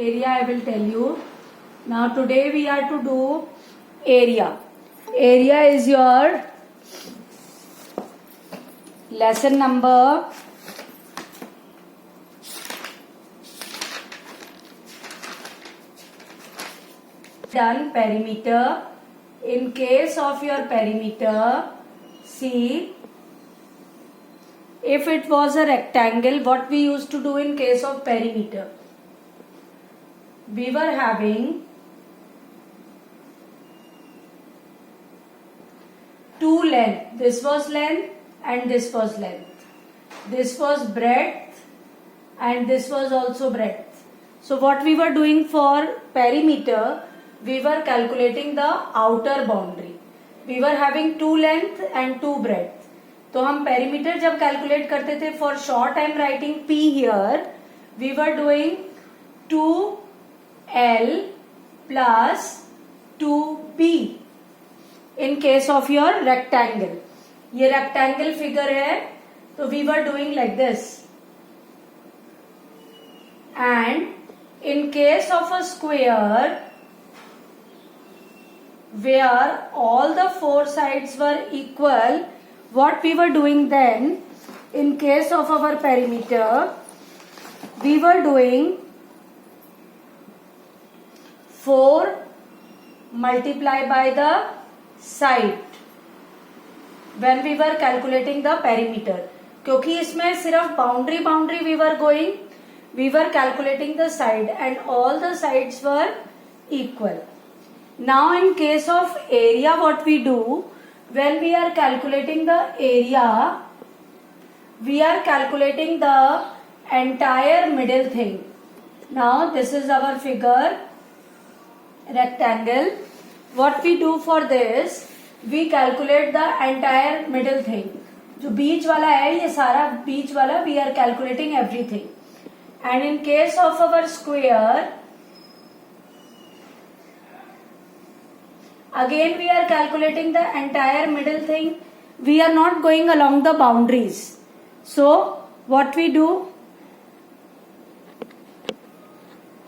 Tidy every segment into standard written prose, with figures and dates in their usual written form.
area I will tell you. Now today we are to do area. Area is your lesson number 10 perimeter. In case of your perimeter, see, if it was a rectangle, what we used to do in case of perimeter? We were having two length. This was length and this was length. This was breadth and this was also breadth. So what we were doing for perimeter, we were calculating the outer boundary. We were having two length and two breadth. तो हम perimeter जब calculate करते थे, for short I am writing P here, we were doing 2L plus 2B in case of your rectangle. ये rectangle figure है, तो we were doing like this. And in case of a square, where all the four sides were equal, what we were doing then, in case of our perimeter, we were doing 4 multiplied by the side when we were calculating the perimeter. क्योंकि इसमें सिर्फ boundary we were going, we were calculating the side and all the sides were equal. Now in case of area, what we do, when we are calculating the area, we are calculating the entire middle thing. Now this is our figure, rectangle. What we do for this, we calculate the entire middle thing. जो बीच वाला है, ये सारा बीच वाला, we are calculating everything. And in case of our square, again we are calculating the entire middle thing. We are not going along the boundaries. So what we do?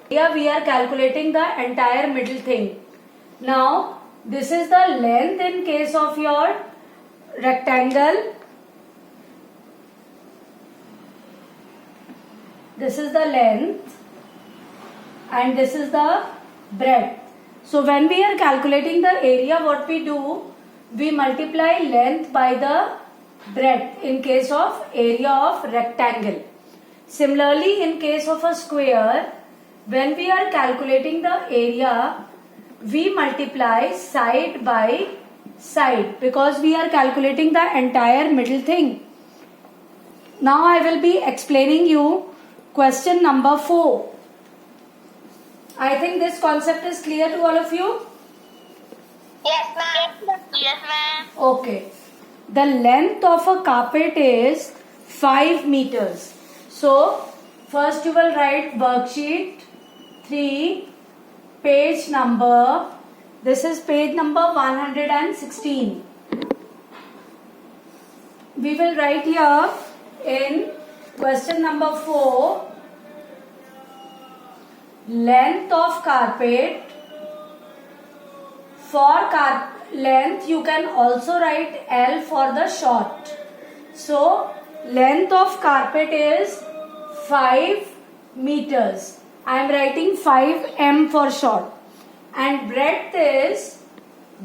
Here we are calculating the entire middle thing. Now this is the length in case of your rectangle. This is the length and this is the breadth. So when we are calculating the area, what we do, we multiply length by the breadth in case of area of rectangle. Similarly, in case of a square, when we are calculating the area, we multiply side by side because we are calculating the entire middle thing. Now I will be explaining you question number 4. I think this concept is clear to all of you. Yes, ma'am. Yes, ma'am. Okay. The length of a carpet is 5 meters. So, first you will write worksheet 3, page number. This is page number 116. We will write here in question number 4. Length of carpet. For length you can also write L for the short. So length of carpet is 5 meters. I am writing 5 for short. And breadth is,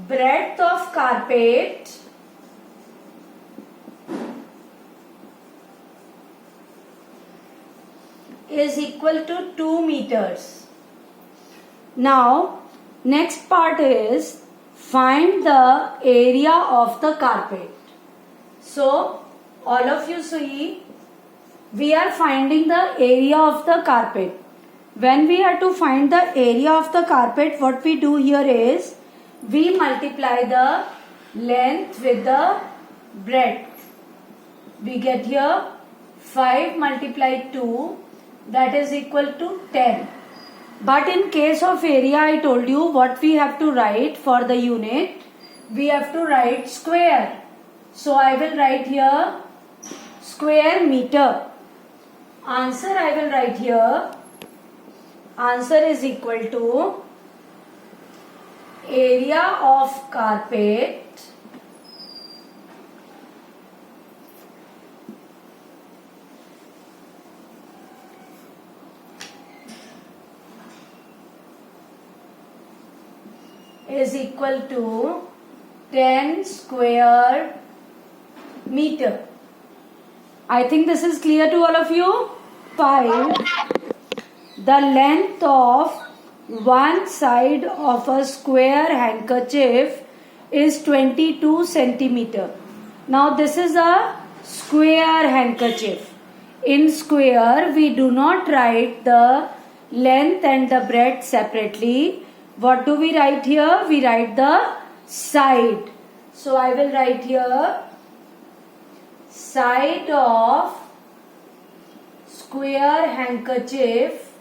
breadth of carpet is equal to 2 meters. Now, next part is find the area of the carpet. So, all of you see, we are finding the area of the carpet. When we are to find the area of the carpet, what we do here is, we multiply the length with the breadth. We get here 5 multiplied 2. That is equal to 10. But in case of area, I told you what we have to write for the unit. We have to write square. So I will write here square meter. Answer I will write here Answer is equal to area of carpet is equal to 10 square meter. I think this is clear to all of you. 5. The length of one side of a square handkerchief is 22 centimeter. Now this is a square handkerchief. In square we do not write the length and the breadth separately. What do we write here? We write the side. So I will write here side of square handkerchief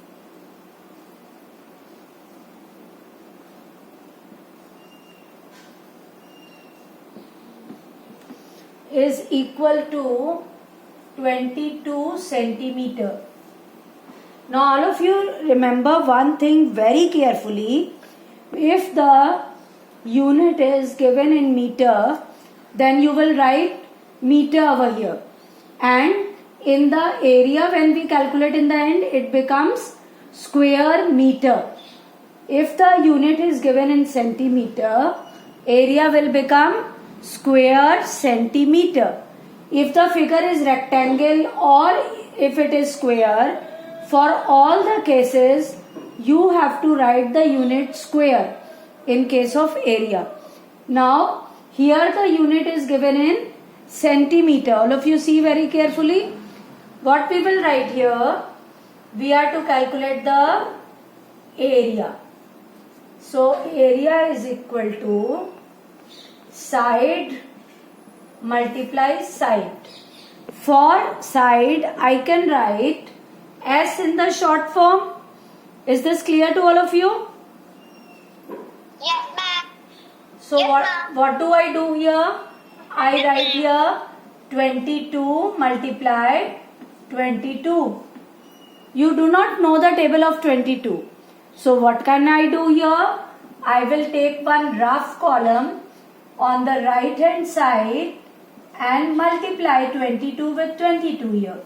is equal to 22 centimeter. Now all of you remember one thing very carefully. If the unit is given in meter, then you will write meter over here, and in the area when we calculate in the end it becomes square meter. If the unit is given in centimeter, area will become square centimeter. If the figure is rectangle or if it is square, for all the cases you have to write the unit square in case of area. Now here the unit is given in centimeter. All of you see very carefully. What we will write here? We are to calculate the area. So area is equal to side multiply side. For side I can write S in the short form. Is this clear to all of you? Yes, ma'am. So Yes, what do I do here? I write here 22 multiply 22. You do not know the table of 22. So what can I do here? I will take one rough column on the right hand side and multiply 22 with 22 here.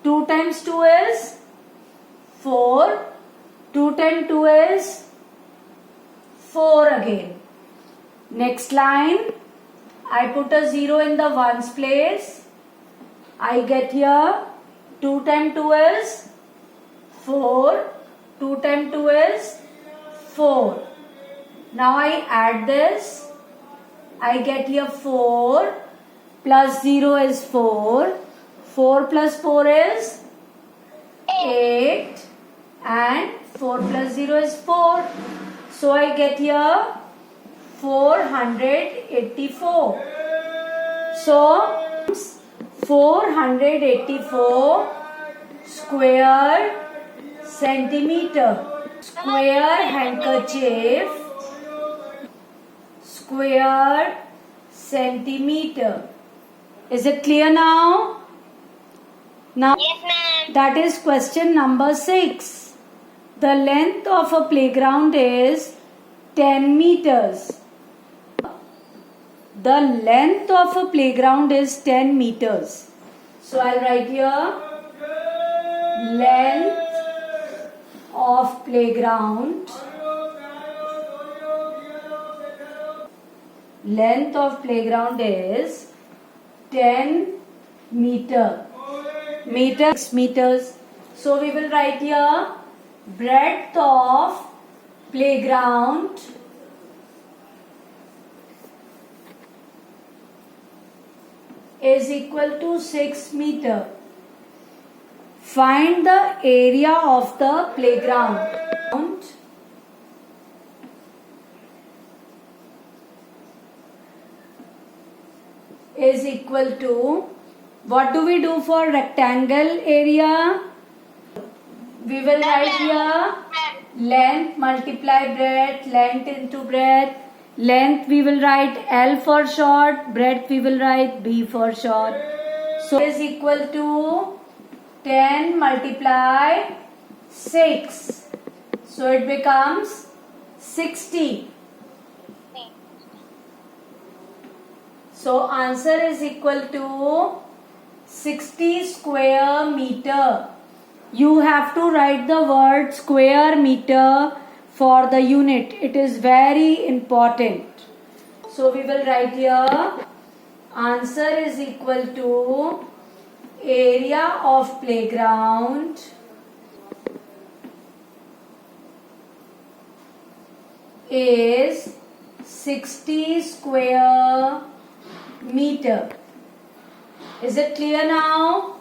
2 times 2 is 4. 2 times 2 is 4 again. Next line, I put a 0 in the ones place. I get here 2 times 2 is 4. 2 times 2 is 4. Now I add this. I get here 4 plus 0 is 4. 4 plus 4 is 8 and 4 plus 0 is 4. So I get here 484. So 484 square centimeter. Square handkerchief, square centimeter. Is it clear now? Now Yes, ma'am. that is question number 6. The length of a playground is 10 meters. The length of a playground is 10 meters. So I'll write here length of playground. Length of playground is 10 meter. Meter 6 meters. So we will write here breadth of playground is equal to 6 meter. Find the area of the playground. Is equal to, what do we do for rectangle area? We will write here length multiply breadth, length into breadth. Length we will write L for short, breadth we will write B for short. So is equal to 10 multiply 6. So it becomes 60. So answer is equal to 60 square meter. You have to write the word square meter for the unit. It is very important. So we will write here answer is equal to area of playground is 60 square meter. Is it clear now?